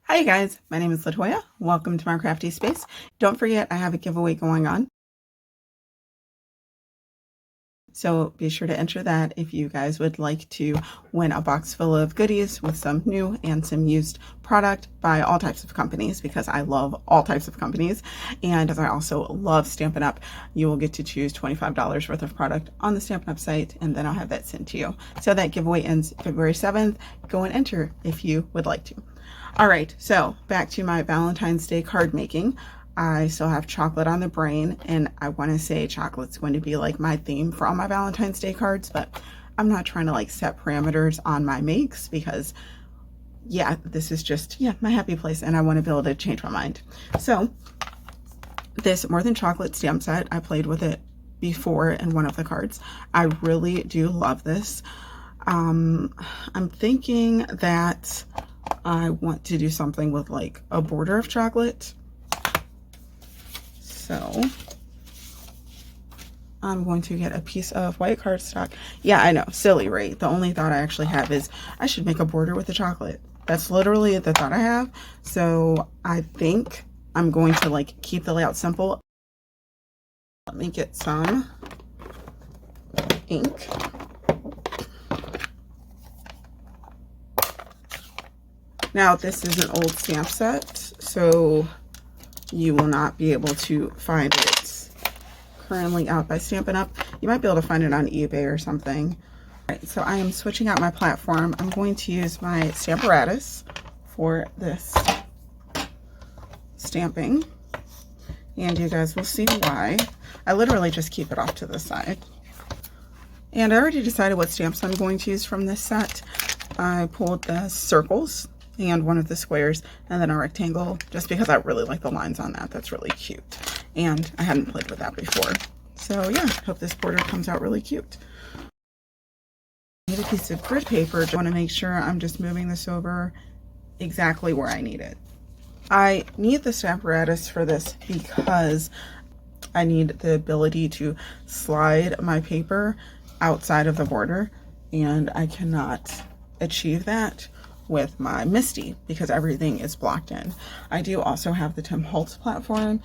Hi guys, my name is Latoya. Welcome to my crafty space. Don't forget I have a giveaway going on. So be sure to enter that if you guys would like to win a box full of goodies with some new and some used product by all types of companies, because I love all types of companies. And as I also love Stampin' Up, you will get to choose $25 worth of product on the Stampin' Up site, and then I'll have that sent to you. So that giveaway ends February 7th. Go and enter if you would like to. All right, so back to my Valentine's Day card making. I still have chocolate on the brain, and I want to say chocolate's going to be like my theme for all my Valentine's Day cards, but I'm not trying to like set parameters on my makes because yeah, this is just, yeah, my happy place, and I want to be able to change my mind. So this More Than Chocolate stamp set, I played with it before in one of the cards. I really do love this. I'm thinking that I want to do something with like a border of chocolate. So I'm going to get a piece of white cardstock. Yeah, I know, silly, right? The only thought I actually have is I should make a border with the chocolate. That's literally the thought I have. So I think I'm going to like keep the layout simple. Let me get some ink. Now, this is an old stamp set, so you will not be able to find it currently out by Stampin' Up. You might be able to find it on eBay or something. All right, so I am switching out my platform. I'm going to use my Stamparatus for this stamping, and you guys will see why. I literally just keep it off to the side. And I already decided what stamps I'm going to use from this set. I pulled the circles and one of the squares, and then a rectangle, just because I really like the lines on that. That's really cute, and I hadn't played with that before. So yeah, hope this border comes out really cute. I need a piece of grid paper. I want to make sure I'm just moving this over exactly where I need it. I need the Stamparatus for this because I need the ability to slide my paper outside of the border, and I cannot achieve that with my Misty because everything is blocked in. I do also have the Tim Holtz platform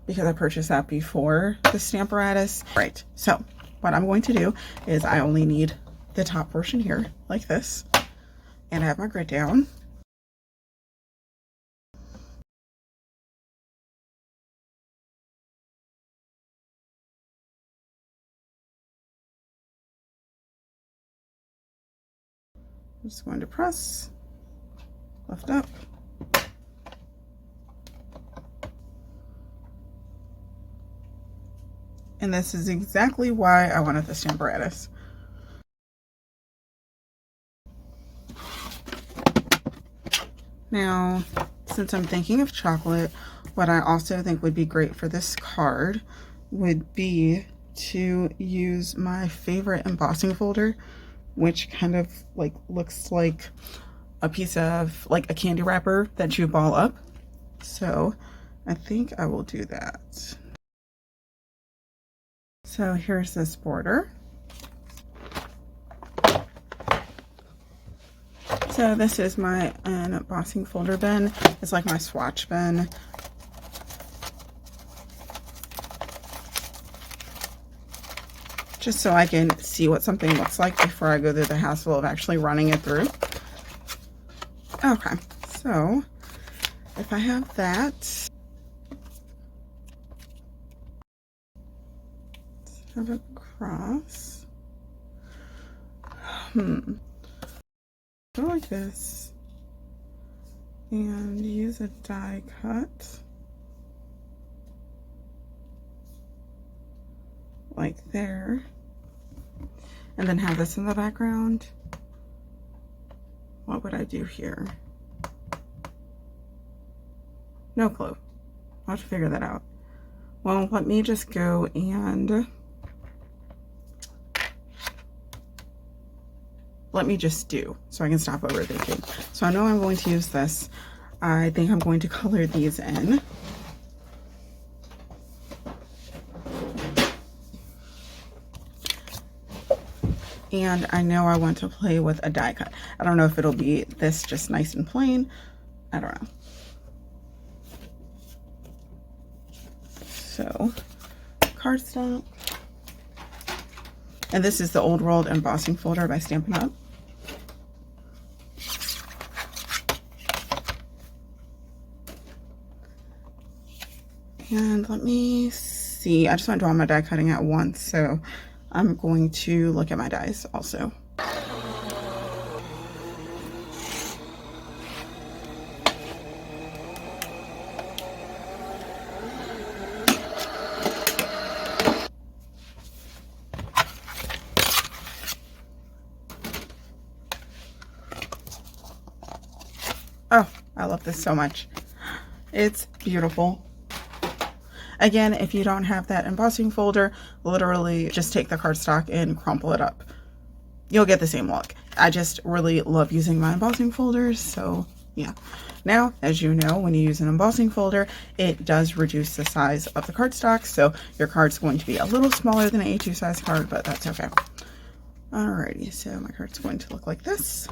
because I purchased that before the Stamparatus. Right, so what I'm going to do is I only need the top portion here, like this, and I have my grid down. I'm just going to press, lift up, and this is exactly why I wanted the Stamparatus. Now, since I'm thinking of chocolate, what I also think would be great for this card would be to use my favorite embossing folder, which kind of like looks like a piece of like a candy wrapper that you ball up. So I think I will do that. So here's this border. So this is my embossing folder bin. It's like my swatch bin. Just so I can see what something looks like before I go through the hassle of actually running it through. Okay, so if I have that, let's have a cross. Go like this and use a die cut like there, and then have this in the background. What would I do here? No clue. I'll have to figure that out. Well, let me just go and let me just do so I can stop overthinking. So I know I'm going to use this. I think I'm going to color these in. And I know I want to play with a die cut. I don't know if it'll be this just nice and plain. I don't know. So, cardstock. And this is the Old World embossing folder by Stampin' Up. And let me see. I just went to all my die cutting at once, so I'm going to look at my dies also. Oh, I love this so much. It's beautiful. Again, if you don't have that embossing folder, literally just take the cardstock and crumple it up. You'll get the same look. I just really love using my embossing folders, so yeah. Now, as you know, when you use an embossing folder, it does reduce the size of the cardstock, so your card's going to be a little smaller than an A2 size card, but that's okay. Alrighty, so my card's going to look like this.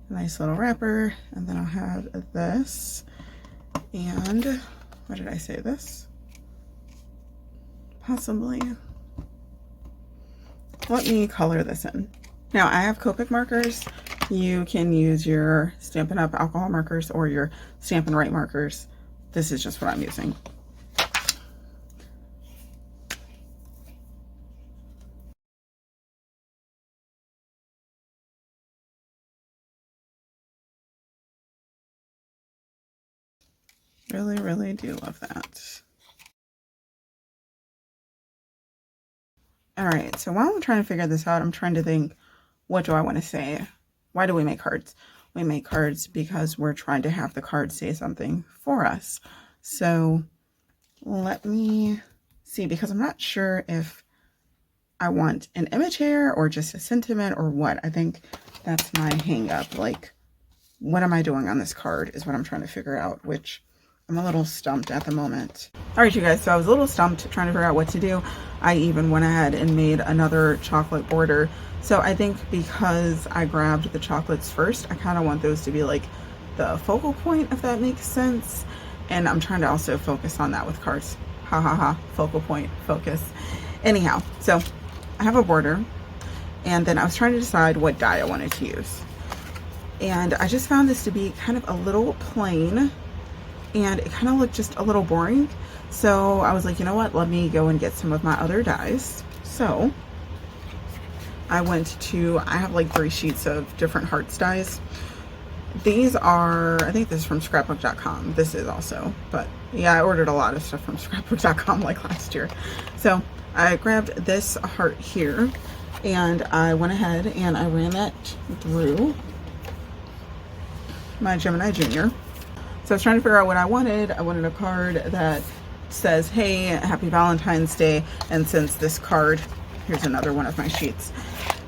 A nice little wrapper, and then I'll have this, and what did I say, this? Possibly. Let me color this in. Now, I have Copic markers. You can use your Stampin' Up! Alcohol markers or your Stampin' Write markers. This is just what I'm using. Really, really do love that. All right, so while I'm trying to figure this out, I'm trying to think, what do I want to say? Why do we make cards? We make cards because we're trying to have the card say something for us. So let me see, because I'm not sure if I want an image here or just a sentiment or what. I think that's my hang up. Like, what am I doing on this card is what I'm trying to figure out, which I'm a little stumped at the moment. All right, you guys, so I was a little stumped trying to figure out what to do. I even went ahead and made another chocolate border. So I think because I grabbed the chocolates first, I kind of want those to be like the focal point, if that makes sense. And I'm trying to also focus on that with cards. Ha ha ha, focal point, focus. Anyhow, so I have a border, and then I was trying to decide what die I wanted to use. And I just found this to be kind of a little plain, and it kind of looked just a little boring. So I was like, you know what, let me go and get some of my other dies. So I have like 3 sheets of different hearts dies. These are, I think this is from scrapbook.com. This is also, but yeah, I ordered a lot of stuff from scrapbook.com like last year. So I grabbed this heart here, and I went ahead and I ran that through my Gemini Junior. So I was trying to figure out what I wanted. I wanted a card that says, hey, happy Valentine's Day. And since this card, here's another one of my sheets.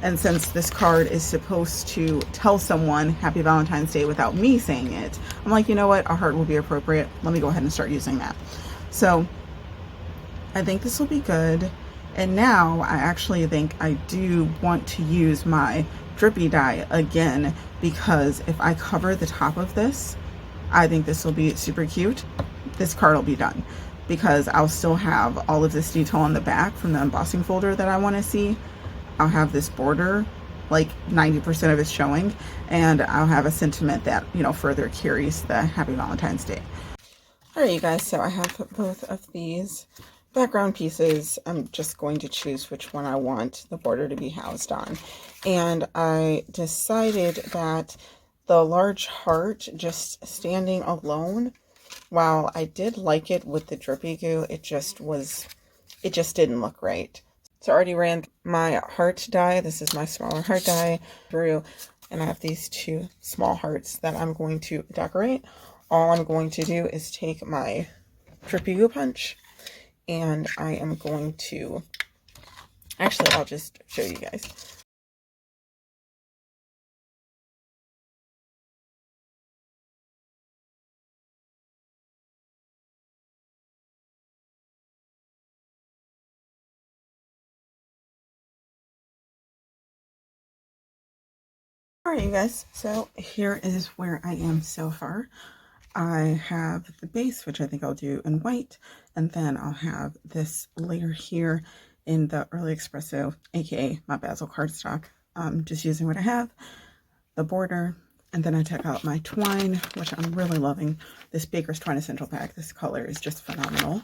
And since this card is supposed to tell someone happy Valentine's Day without me saying it, I'm like, you know what, a heart will be appropriate. Let me go ahead and start using that. So I think this will be good. And now I actually think I do want to use my drippy die again, because if I cover the top of this, I think this will be super cute. This card will be done because I'll still have all of this detail on the back from the embossing folder that I want to see. I'll have this border, like 90% of it showing, and I'll have a sentiment that, you know, further carries the Happy Valentine's Day. All right, you guys, so I have both of these background pieces. I'm just going to choose which one I want the border to be housed on. And I decided that the large heart just standing alone, while I did like it with the drippy goo, it just didn't look right. So I already ran my heart die. This is my smaller heart die through, and I have these 2 small hearts that I'm going to decorate. All I'm going to do is take my drippy goo punch, and I am going to, actually, I'll just show you guys. All right, you guys, so here is where I am so far. I have the base, which I think I'll do in white, and then I'll have this layer here in the Early Espresso, aka my Basil cardstock. Just using what I have, the border, and then I took out my twine, which I'm really loving. This Baker's Twine Essential Pack, this color is just phenomenal.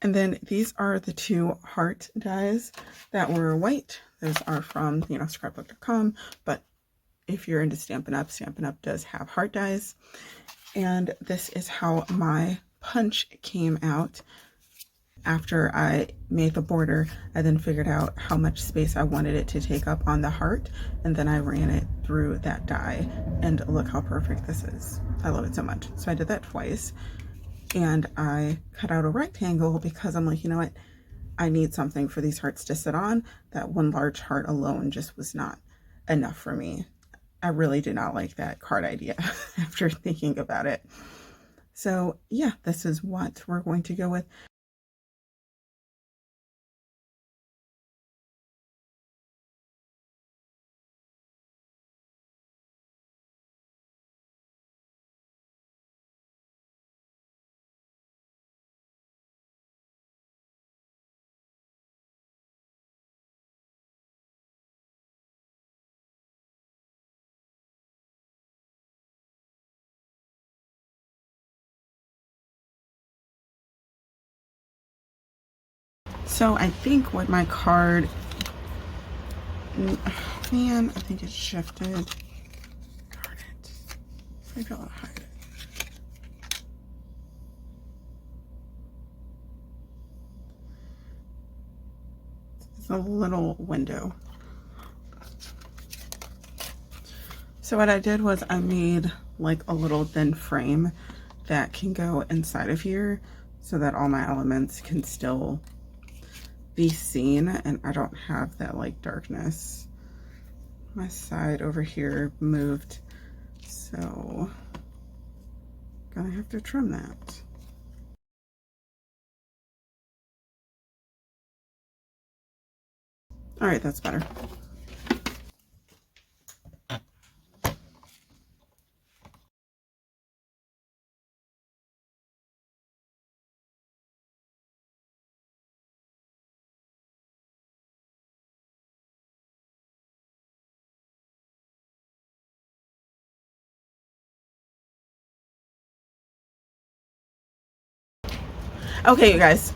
And then these are the two heart dies that were white. Those are from, scrapbook.com, but if you're into Stampin' Up does have heart dies. And this is how my punch came out. After I made the border, I then figured out how much space I wanted it to take up on the heart, and then I ran it through that die, and look how perfect this is. I love it so much. So I did that twice, and I cut out a rectangle because I'm like, you know what? I need something for these hearts to sit on. That one large heart alone just was not enough for me. I really did not like that card idea after thinking about it. So yeah, this is what we're going to go with. So I think what my card, man, I think it shifted. Darn it. Maybe I'll hide it. It's a little window. So what I did was I made like a little thin frame that can go inside of here so that all my elements can still be seen and I don't have that like darkness. My side over here moved, so gonna have to trim that. All right, that's better. Okay, you guys,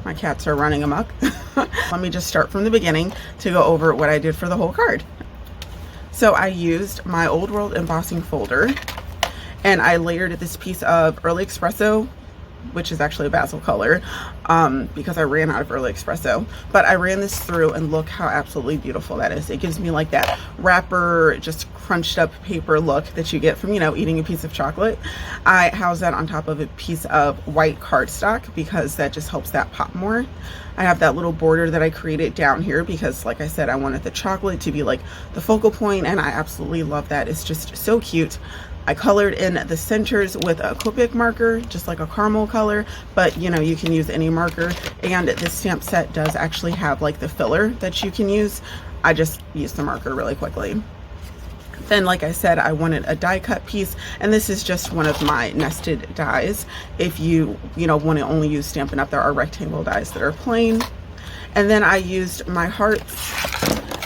my cats are running amok. Let me just start from the beginning to go over what I did for the whole card. So I used my Old World embossing folder and I layered this piece of Early Espresso, which is actually a basil color, because I ran out of Early Espresso. But I ran this through and look how absolutely beautiful that is. It gives me like that wrapper, just crunched up paper look that you get from, eating a piece of chocolate. I house that on top of a piece of white cardstock because that just helps that pop more. I have that little border that I created down here because, like I said, I wanted the chocolate to be like the focal point, and I absolutely love that. It's just so cute. I colored in the centers with a Copic marker, just like a caramel color, but you can use any marker. And this stamp set does actually have like the filler that you can use. I just used the marker really quickly. Then, like I said, I wanted a die cut piece, and this is just one of my nested dies. If you want to only use Stampin' Up, there are rectangle dies that are plain. And then I used my hearts.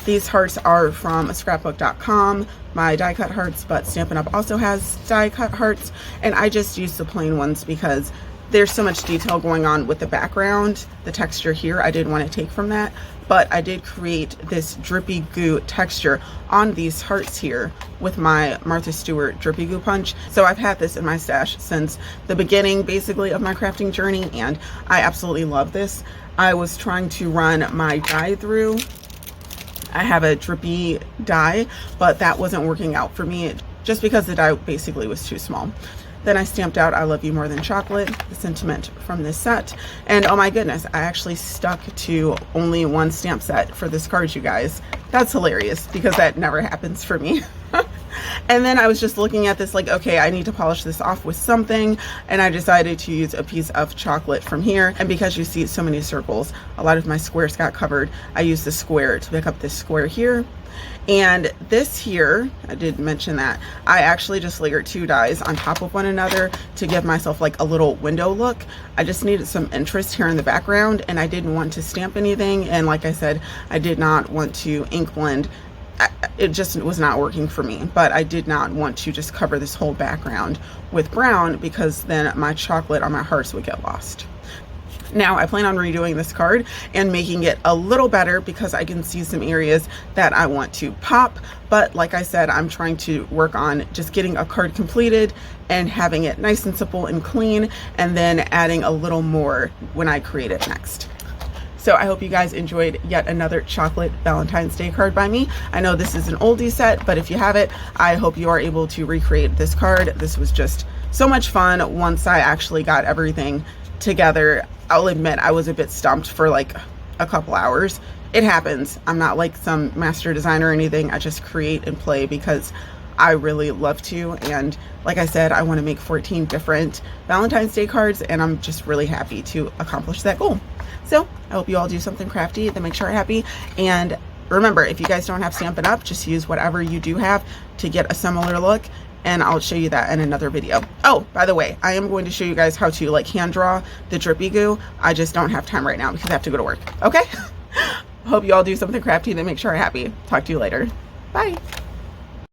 These hearts are from scrapbook.com, my die cut hearts, but Stampin' Up also has die cut hearts, and I just used the plain ones because there's so much detail going on with the background. The texture here, I didn't want to take from that, but I did create this drippy goo texture on these hearts here with my Martha Stewart drippy goo punch. So I've had this in my stash since the beginning, basically, of my crafting journey, and I absolutely love this. I was trying to run my die through. I have a drippy die, but that wasn't working out for me just because the die basically was too small. Then I stamped out I Love You More Than Chocolate, the sentiment from this set. And oh my goodness, I actually stuck to only one stamp set for this card, you guys. That's hilarious because that never happens for me. And then I was just looking at this like, okay, I need to polish this off with something, and I decided to use a piece of chocolate from here. And because you see so many circles, a lot of my squares got covered, I used the square to pick up this square here. And this here, I did mention that I actually just layered 2 dies on top of one another to give myself like a little window look. I just needed some interest here in the background, and I didn't want to stamp anything. And like I said, I did not want to ink blend. It just was not working for me, but I did not want to just cover this whole background with brown, because then my chocolate on my hearts would get lost. Now I plan on redoing this card and making it a little better, because I can see some areas that I want to pop. But like I said, I'm trying to work on just getting a card completed and having it nice and simple and clean, and then adding a little more when I create it next. So I hope you guys enjoyed yet another chocolate Valentine's Day card by me. I know this is an oldie set, but if you have it, I hope you are able to recreate this card. This was just so much fun once I actually got everything together. I'll admit I was a bit stumped for like a couple hours. It happens. I'm not like some master designer or anything. I just create and play because I really love to. And like I said, I want to make 14 different Valentine's Day cards, and I'm just really happy to accomplish that goal. So I hope you all do something crafty that makes you happy. And remember, if you guys don't have Stampin' Up, just use whatever you do have to get a similar look, and I'll show you that in another video. Oh, by the way, I am going to show you guys how to like hand draw the drippy goo. I just don't have time right now because I have to go to work. Okay? Hope you all do something crafty that makes you happy. Talk to you later. Bye.